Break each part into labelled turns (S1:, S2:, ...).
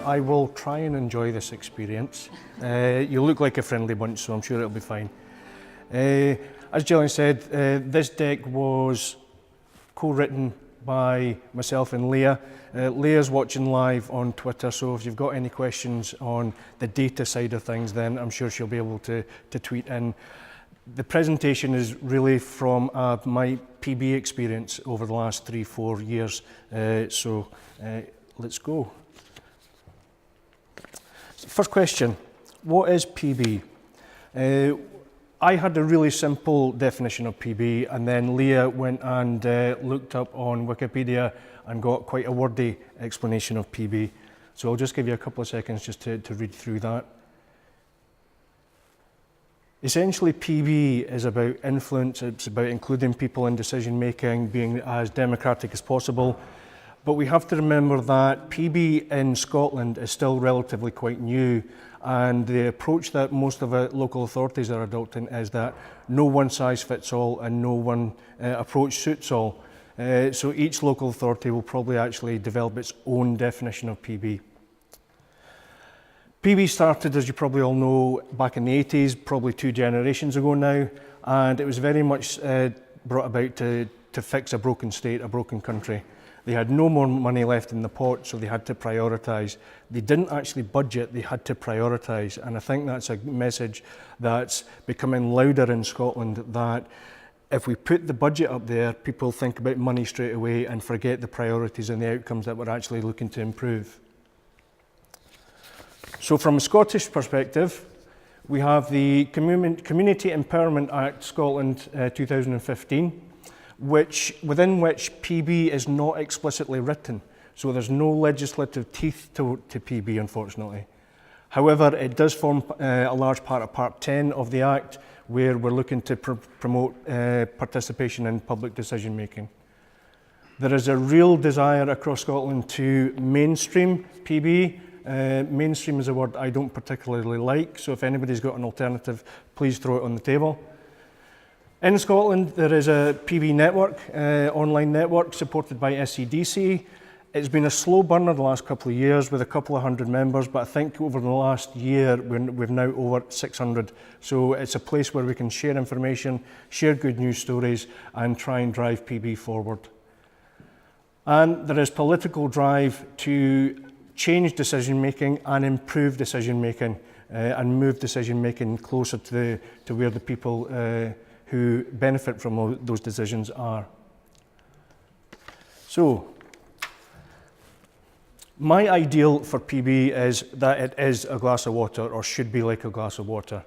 S1: I will try and enjoy this experience. You look like a friendly bunch, so I'm sure it'll be fine. As Gillian said, this deck was co-written by myself and Leah. Leah's watching live on Twitter, so if you've got any questions on the data side of things, then I'm sure she'll be able to tweet in. The presentation is really from my PB experience over the last 3-4 years, so let's go. First question, what is PB? I had a really simple definition of PB, and then Leah went and looked up on Wikipedia and got quite a wordy explanation of PB. So I'll just give you a couple of seconds just to read through that. Essentially, PB is about influence, it's about including people in decision making, being as democratic as possible. But we have to remember that PB in Scotland is still relatively quite new, and the approach that most of the local authorities are adopting is that no one size fits all and no one approach suits all. So each local authority will probably actually develop its own definition of PB. PB started, as you probably all know, back in the 80s, probably 2 generations ago now, and it was very much brought about to fix a broken state, a broken country. They had no more money left in the pot, so they had to prioritise. They didn't actually budget, they had to prioritise, and I think that's a message that's becoming louder in Scotland, that if we put the budget up there, people think about money straight away and forget the priorities and the outcomes that we're actually looking to improve. So from a Scottish perspective, we have the Community Empowerment Act Scotland 2015, within which PB is not explicitly written. So there's no legislative teeth to PB, unfortunately. However, it does form a large part of Part 10 of the Act, where we're looking to promote participation in public decision making. There is a real desire across Scotland to mainstream PB. Mainstream is a word I don't particularly like, so if anybody's got an alternative, please throw it on the table. In Scotland, there is a PB network, online network supported by SCDC. It's been a slow burner the last couple of years with a couple of hundred members, but I think over the last year we've now over 600. So it's a place where we can share information, share good news stories, and try and drive PB forward. And there is political drive to change decision making and improve decision making and move decision making closer to where the people who benefit from those decisions are. So, my ideal for PB is that it is a glass of water, or should be like a glass of water.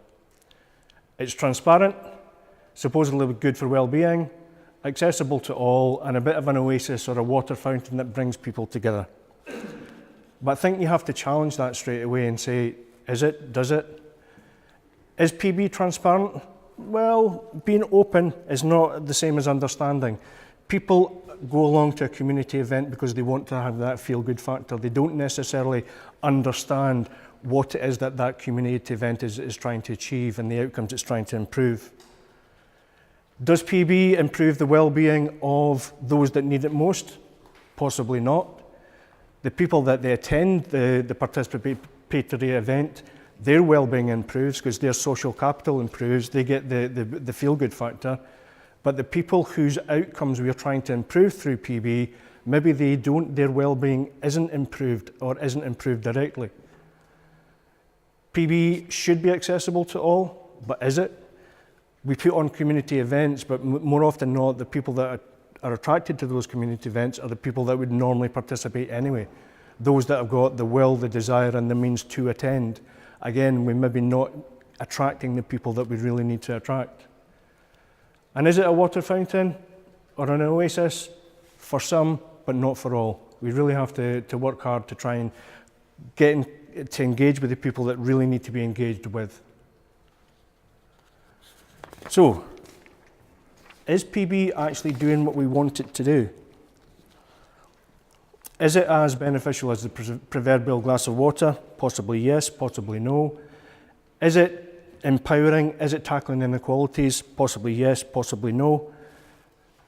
S1: It's transparent, supposedly good for well-being, accessible to all, and a bit of an oasis or a water fountain that brings people together. But I think you have to challenge that straight away and say, is it? Does it? Is PB transparent? Well, being open is not the same as understanding. People go along to a community event because they want to have that feel-good factor. They don't necessarily understand what it is that that community event is trying to achieve and the outcomes it's trying to improve. Does PB improve the well-being of those that need it most? Possibly not. The people that they attend the participatory event, their well-being improves because their social capital improves, they get the feel-good factor. But the people whose outcomes we are trying to improve through PB, maybe their well-being isn't improved or isn't improved directly. PB should be accessible to all, but is it? We put on community events, but more often than not, the people that are attracted to those community events are the people that would normally participate anyway. Those that have got the will, the desire and the means to attend. Again, we maybe not attracting the people that we really need to attract. And is it a water fountain or an oasis? For some, but not for all. We really have to work hard to try and get to engage with the people that really need to be engaged with. So, is PB actually doing what we want it to do? Is it as beneficial as the proverbial glass of water? Possibly yes, possibly no. Is it empowering? Is it tackling inequalities? Possibly yes, possibly no.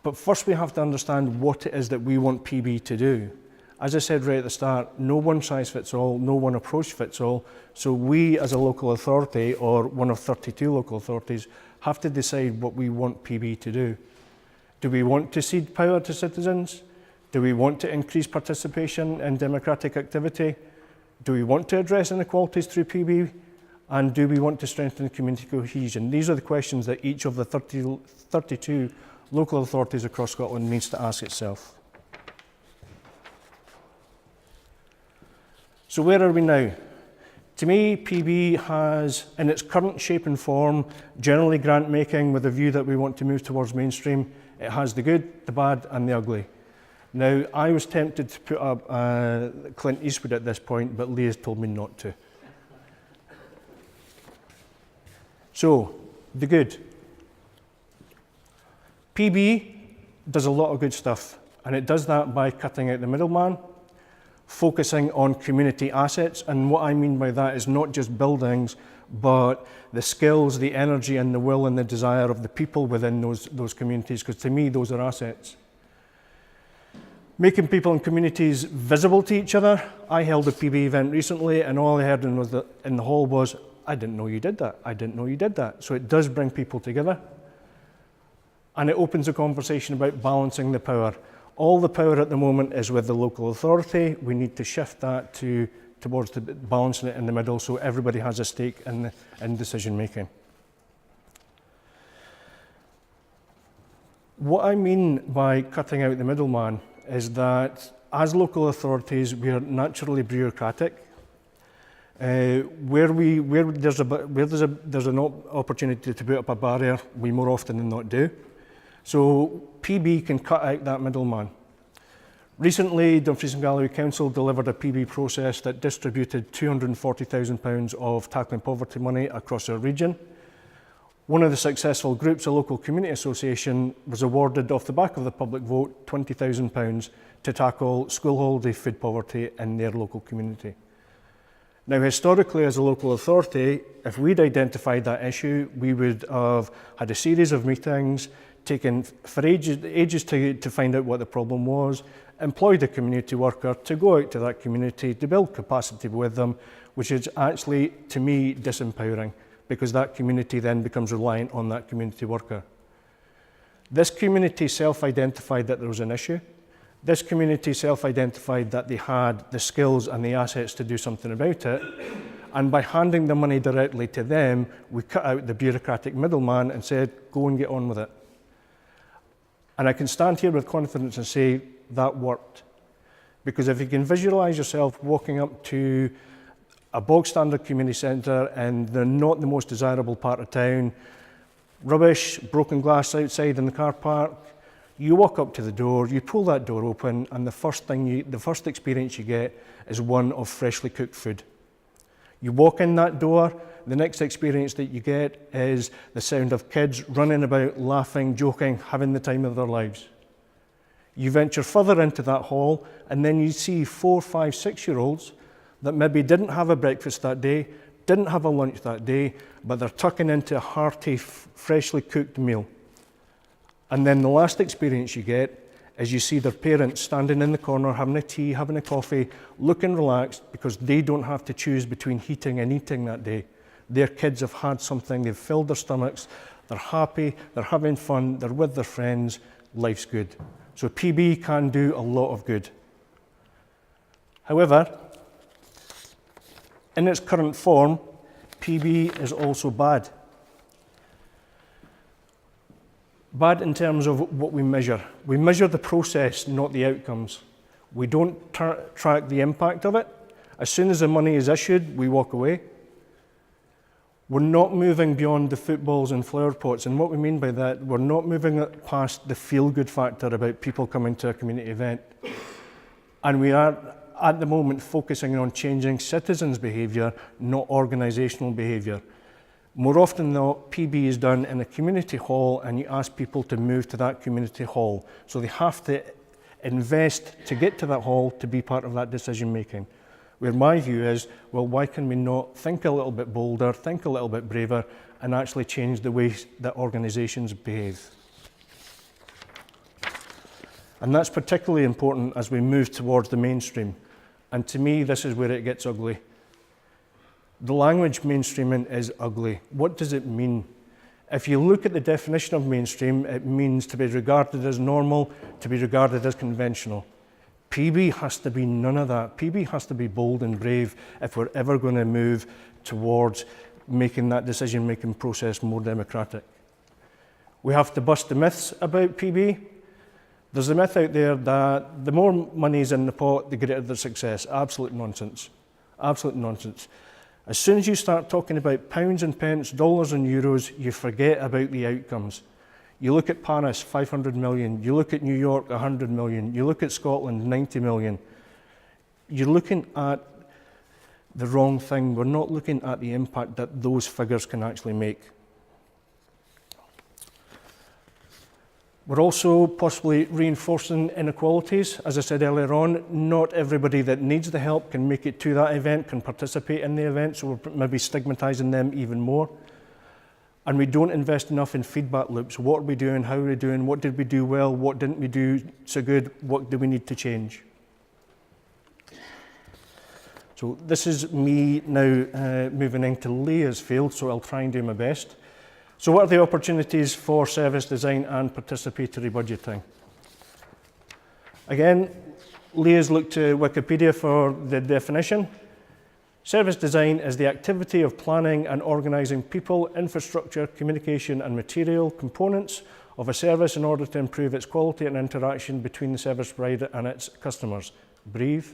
S1: But first we have to understand what it is that we want PB to do. As I said right at the start, no one size fits all, no one approach fits all. So we as a local authority, or one of 32 local authorities, have to decide what we want PB to do. Do we want to cede power to citizens? Do we want to increase participation in democratic activity? Do we want to address inequalities through PB? And do we want to strengthen community cohesion? These are the questions that each of the 32 local authorities across Scotland needs to ask itself. So where are we now? To me, PB has, in its current shape and form, generally grant making with a view that we want to move towards mainstream. It has the good, the bad and the ugly. Now, I was tempted to put up Clint Eastwood at this point, but Lee has told me not to. So, the good. PB does a lot of good stuff, and it does that by cutting out the middleman, focusing on community assets, and what I mean by that is not just buildings, but the skills, the energy and the will and the desire of the people within those communities, because to me those are assets. Making people and communities visible to each other. I held a PB event recently and all I heard in the hall was, I didn't know you did that, I didn't know you did that. So it does bring people together. And it opens a conversation about balancing the power. All the power at the moment is with the local authority. We need to shift that towards balancing it in the middle so everybody has a stake in decision making. What I mean by cutting out the middleman is that as local authorities we are naturally bureaucratic. Where there's an opportunity to put up a barrier, we more often than not do. So PB can cut out that middleman. Recently, Dumfries and Galloway Council delivered a PB process that distributed £240,000 of tackling poverty money across our region. One of the successful groups, a local community association, was awarded off the back of the public vote £20,000 to tackle school holiday food poverty in their local community. Now, historically, as a local authority, if we'd identified that issue, we would have had a series of meetings, taken for ages to find out what the problem was, employed a community worker to go out to that community to build capacity with them, which is actually, to me, disempowering, because that community then becomes reliant on that community worker. This community self-identified that there was an issue. This community self-identified that they had the skills and the assets to do something about it. And by handing the money directly to them, we cut out the bureaucratic middleman and said, go and get on with it. And I can stand here with confidence and say that worked. Because if you can visualise yourself walking up to a bog standard community centre and they're not the most desirable part of town, rubbish, broken glass outside in the car park, you walk up to the door, you pull that door open, and the first experience you get is one of freshly cooked food. You walk in that door, the next experience that you get is the sound of kids running about, laughing, joking, having the time of their lives. You venture further into that hall, and then you see 4, 5, 6-year-olds that maybe didn't have a breakfast that day, didn't have a lunch that day, but they're tucking into a hearty, freshly cooked meal. And then the last experience you get is you see their parents standing in the corner, having a tea, having a coffee, looking relaxed because they don't have to choose between heating and eating that day. Their kids have had something, they've filled their stomachs, they're happy, they're having fun, they're with their friends, life's good. So PB can do a lot of good. However, in its current form, PB is also bad. Bad in terms of what we measure. We measure the process, not the outcomes. We don't track the impact of it. As soon as the money is issued, we walk away. We're not moving beyond the footballs and flower pots. And what we mean by that, we're not moving it past the feel-good factor about people coming to a community event. And we are, at the moment, focusing on changing citizens' behaviour, not organisational behaviour. More often than not, PB is done in a community hall and you ask people to move to that community hall. So they have to invest to get to that hall to be part of that decision making. Where my view is, well, why can we not think a little bit bolder, think a little bit braver and actually change the way that organisations behave? And that's particularly important as we move towards the mainstream. And to me, this is where it gets ugly. The language mainstreaming is ugly. What does it mean? If you look at the definition of mainstream, it means to be regarded as normal, to be regarded as conventional. PB has to be none of that. PB has to be bold and brave if we're ever going to move towards making that decision-making process more democratic. We have to bust the myths about PB. There's a myth out there that the more money is in the pot, the greater the success. Absolute nonsense. Absolute nonsense. As soon as you start talking about pounds and pence, dollars and euros, you forget about the outcomes. You look at Paris, 500 million. You look at New York, 100 million. You look at Scotland, 90 million. You're looking at the wrong thing. We're not looking at the impact that those figures can actually make. We're also possibly reinforcing inequalities. As I said earlier on, not everybody that needs the help can make it to that event, can participate in the event, so we're maybe stigmatising them even more. And we don't invest enough in feedback loops. What are we doing? How are we doing? What did we do well? What didn't we do so good? What do we need to change? So this is me now moving into Leah's field, so I'll try and do my best. So what are the opportunities for service design and participatory budgeting? Again, Leah's looked to Wikipedia for the definition. Service design is the activity of planning and organising people, infrastructure, communication and material components of a service in order to improve its quality and interaction between the service provider and its customers. Breathe.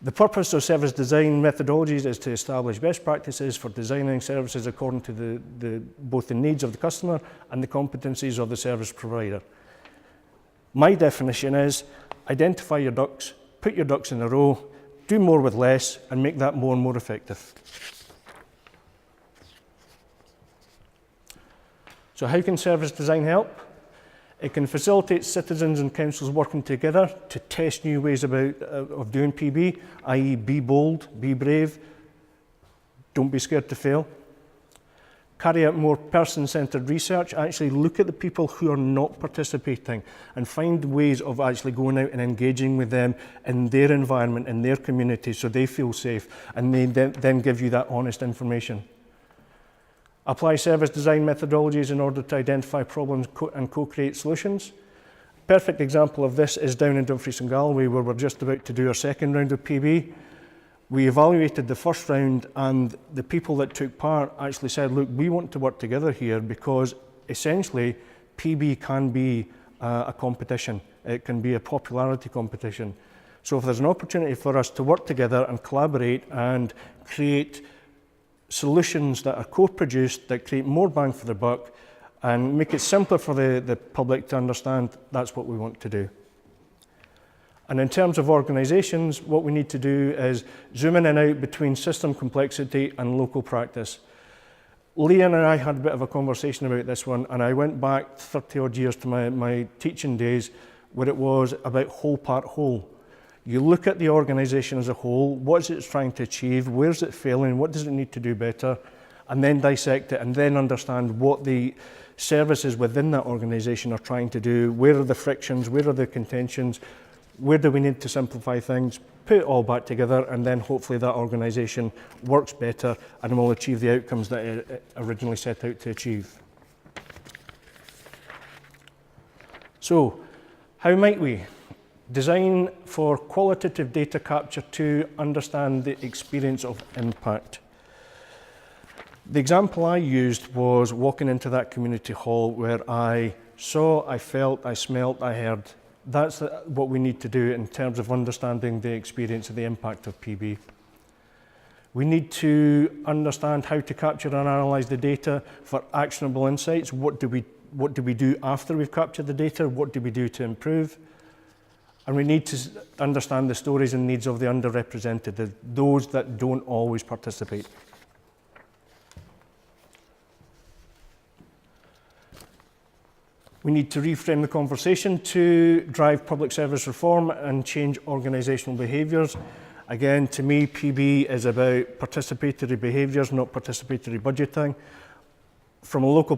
S1: The purpose of service design methodologies is to establish best practices for designing services according to both the needs of the customer and the competencies of the service provider. My definition is identify your ducks, put your ducks in a row, do more with less, and make that more and more effective. So how can service design help? It can facilitate citizens and councils working together to test new ways of doing PB, i.e. be bold, be brave, don't be scared to fail. Carry out more person-centred research, actually look at the people who are not participating and find ways of actually going out and engaging with them in their environment, in their community, so they feel safe and they then give you that honest information. Apply service design methodologies in order to identify problems and co-create solutions. Perfect example of this is down in Dumfries and Galloway, where we're just about to do our second round of PB. We evaluated the first round and the people that took part actually said, look, we want to work together here because essentially PB can be a competition. It can be a popularity competition. So if there's an opportunity for us to work together and collaborate and create solutions that are co-produced, that create more bang for the buck and make it simpler for the public to understand, that's what we want to do. And in terms of organisations, what we need to do is zoom in and out between system complexity and local practice. Leah and I had a bit of a conversation about this one, and I went back 30 odd years to my teaching days where it was about whole part whole. You look at the organisation as a whole, what is it trying to achieve, where's it failing, what does it need to do better, and then dissect it and then understand what the services within that organisation are trying to do, where are the frictions, where are the contentions, where do we need to simplify things, put it all back together, and then hopefully that organisation works better and will achieve the outcomes that it originally set out to achieve. So, how might we design for qualitative data capture to understand the experience of impact? The example I used was walking into that community hall where I saw, I felt, I smelt, I heard. That's what we need to do in terms of understanding the experience of the impact of PB. We need to understand how to capture and analyse the data for actionable insights. What do we do after we've captured the data? What do we do to improve? And we need to understand the stories and needs of the underrepresented, those that don't always participate. We need to reframe the conversation to drive public service reform and change organisational behaviours. Again, to me, PB is about participatory behaviours, not participatory budgeting. From a local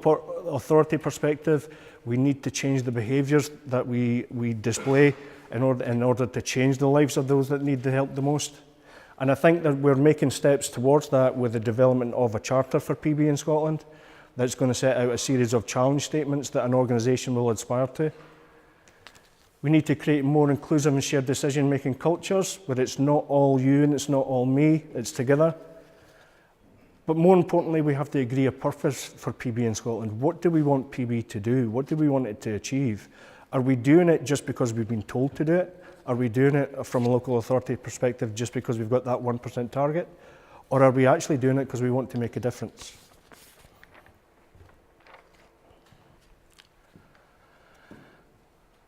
S1: authority perspective, We need to change the behaviours that we display in order to change the lives of those that need the help the most. And I think that we're making steps towards that with the development of a charter for PB in Scotland that's going to set out a series of challenge statements that an organisation will aspire to. We need to create more inclusive and shared decision-making cultures where it's not all you and it's not all me, it's together. But more importantly, we have to agree a purpose for PB in Scotland. What do we want PB to do? What do we want it to achieve? Are we doing it just because we've been told to do it? Are we doing it from a local authority perspective just because we've got that 1% target? Or are we actually doing it because we want to make a difference?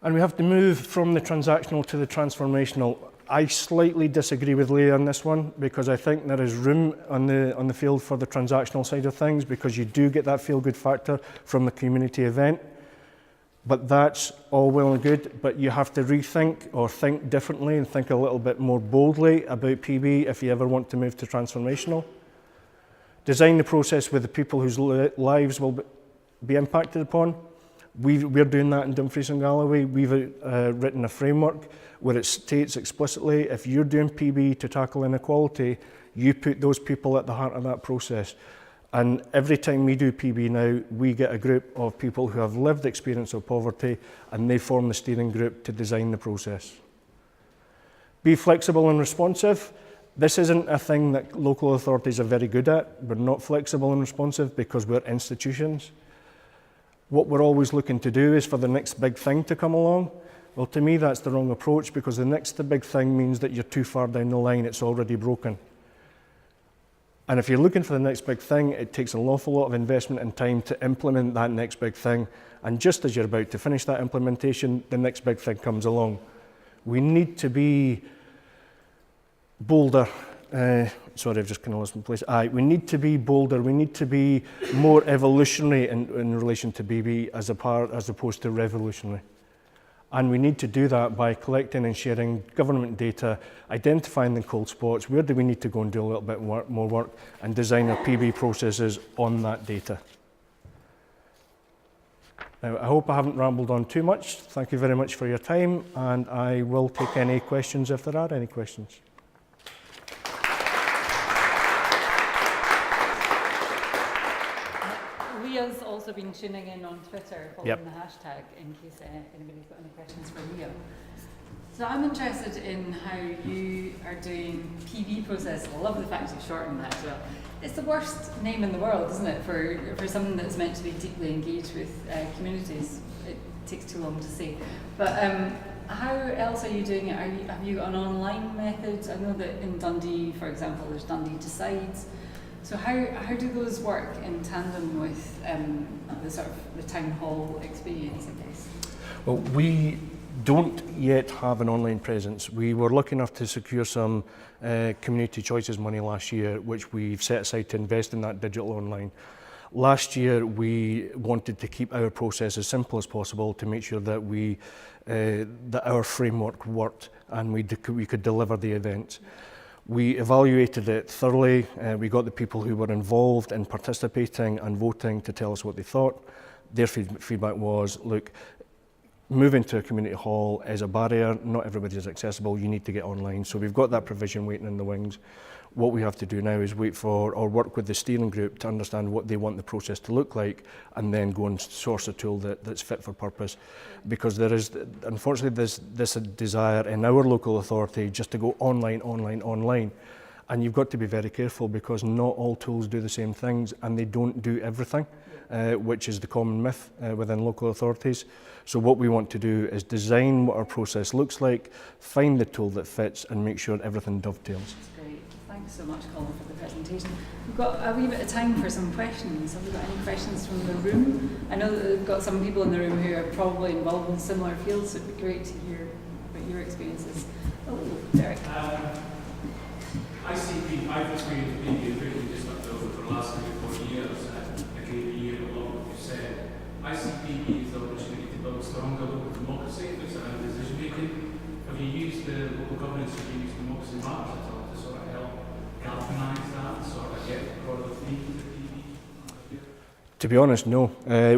S1: And we have to move from the transactional to the transformational. I slightly disagree with Leah on this one because I think there is room on the field for the transactional side of things because you do get that feel-good factor from the community event. But that's all well and good, but you have to rethink or think differently and think a little bit more boldly about PB if you ever want to move to transformational. Design the process with the people whose lives will be impacted upon. We're doing that in Dumfries and Galloway. We've written a framework where it states explicitly if you're doing PB to tackle inequality, you put those people at the heart of that process. And every time we do PB now, we get a group of people who have lived experience of poverty and they form the steering group to design the process. Be flexible and responsive. This isn't a thing that local authorities are very good at. We're not flexible and responsive because we're institutions. What we're always looking to do is for the next big thing to come along. Well, to me, that's the wrong approach because the next big thing means that you're too far down the line, it's already broken. And if you're looking for the next big thing, it takes an awful lot of investment and time to implement that next big thing. And just as you're about to finish that implementation, the next big thing comes along. We need to be bolder. Sorry, I've just kind of lost my place. We need to be bolder. We need to be more evolutionary in relation to BB as opposed to revolutionary. And we need to do that by collecting and sharing government data, identifying the cold spots, where do we need to go and do a little bit more work, and design our PB processes on that data. Now, I hope I haven't rambled on too much. Thank you very much for your time, and I will take any questions if there are any questions.
S2: Leah's also been tuning in on Twitter, following the hashtag, in case anybody's got any questions for Leah. So I'm interested in how you are doing PB process. I love the fact you shortened that as well. It's the worst name in the world, isn't it, for something that's meant to be deeply engaged with communities. It takes too long to say. But how else are you doing it? Have you got an online method? I know that in Dundee, for example, there's Dundee Decides. So how do those work in tandem with the sort of the town hall experience, I guess?
S1: Well, we don't yet have an online presence. We were lucky enough to secure some community choices money last year, which we've set aside to invest in that digital online. Last year, we wanted to keep our process as simple as possible to make sure that that our framework worked and we could deliver the event. We evaluated it thoroughly. We got the people who were involved in participating and voting to tell us what they thought. Their feedback was, look, moving to a community hall is a barrier. Not everybody is accessible. You need to get online. So we've got that provision waiting in the wings. What we have to do now is wait for or work with the steering group to understand what they want the process to look like and then go and source a tool that's fit for purpose. Because there is, unfortunately, this desire in our local authority just to go online. And you've got to be very careful because not all tools do the same things and they don't do everything, which is the common myth within local authorities. So what we want to do is design what our process looks like, find the tool that fits and make sure everything dovetails.
S2: Thanks so much, Colin, for the presentation. We've got a wee bit of time for some questions. Have we got any questions from the room? I know that we've got some people in the room who are probably involved in similar fields, so it'd be great to hear about your experiences. Oh, Derek.
S3: I've experienced PB really just up for the last 3 or 4 years. I agree with you a lot of what you said. I see PB as the opportunity to build stronger local democracy, which is around decision making. Have you used the local governance reviews democracy maps at all to sort of help galvanise that, sort of get the product needs of PB?
S1: To be honest, no.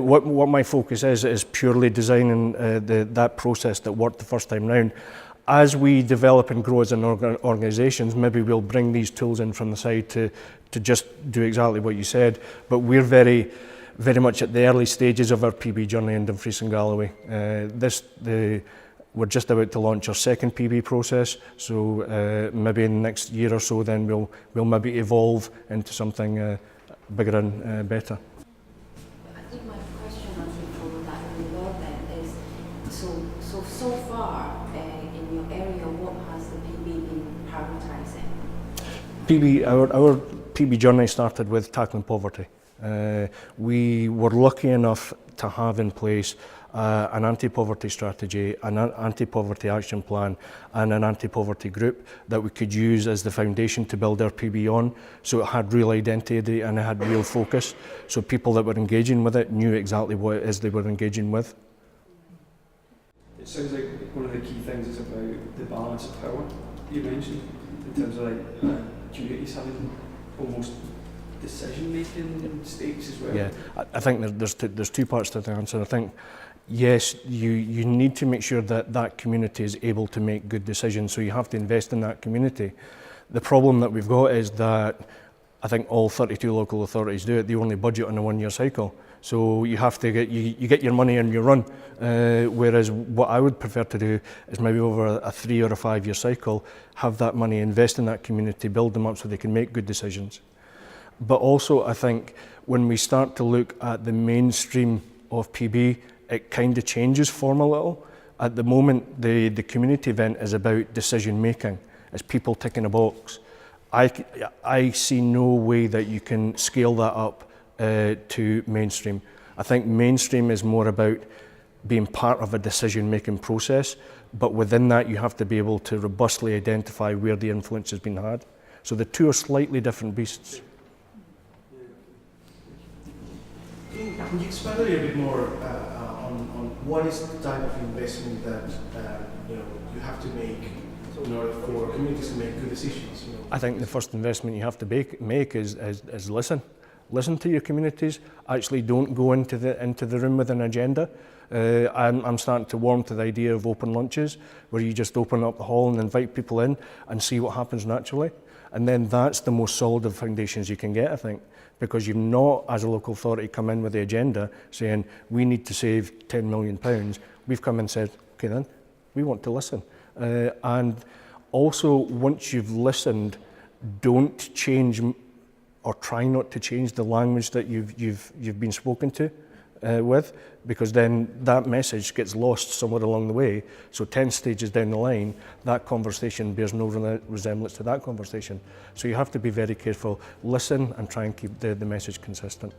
S1: What my focus is purely designing that process that worked the first time round. As we develop and grow as an organisation, maybe we'll bring these tools in from the side to just do exactly what you said. But we're very much at the early stages of our PB journey in Dumfries and Galloway. We're just about to launch our second PB process, so maybe in the next year or so, then we'll maybe evolve into something bigger and better.
S4: I think my question actually from that regard then is, so far in your area, what has the PB been prioritising?
S1: Our PB journey started with tackling poverty. We were lucky enough to have in place an anti-poverty strategy, an anti-poverty action plan and an anti-poverty group that we could use as the foundation to build our PB on. So it had real identity and it had real focus. So people that were engaging with it knew exactly what it is they were engaging with.
S5: It sounds like one of the key things is about the balance of power you mentioned, in terms of like communities having almost decision-making stakes as well.
S1: Yeah, I think there's two parts to the answer. I think, yes, you need to make sure that that community is able to make good decisions, so you have to invest in that community. The problem that we've got is that I think all 32 local authorities do it. They only budget on a one-year cycle. So you have to get your money and you run. Whereas what I would prefer to do is maybe over a 3 or a 5 year cycle, have that money, invest in that community, build them up so they can make good decisions. But also I think when we start to look at the mainstream of PB, it kind of changes form a little. At the moment, the community event is about decision making. It's people ticking a box. I see no way that you can scale that up to mainstream. I think mainstream is more about being part of a decision-making process, but within that you have to be able to robustly identify where the influence has been had. So the two are slightly different beasts.
S6: Can you expand a little bit more on what is the type of investment that you have to make in order for communities to make good decisions?
S1: I think the first investment you have to make is listen. Listen to your communities. Actually, don't go into the room with an agenda. I'm starting to warm to the idea of open lunches, where you just open up the hall and invite people in and see what happens naturally. And then that's the most solid of foundations you can get, I think, because you've not, as a local authority, come in with the agenda saying we need to save £10 million. We've come and said, okay then, we want to listen. And also, once you've listened, don't change or try not to change the language that you've been spoken to with, because then that message gets lost somewhere along the way. So 10 stages down the line, that conversation bears no resemblance to that conversation. So you have to be very careful, listen and try and keep the message consistent.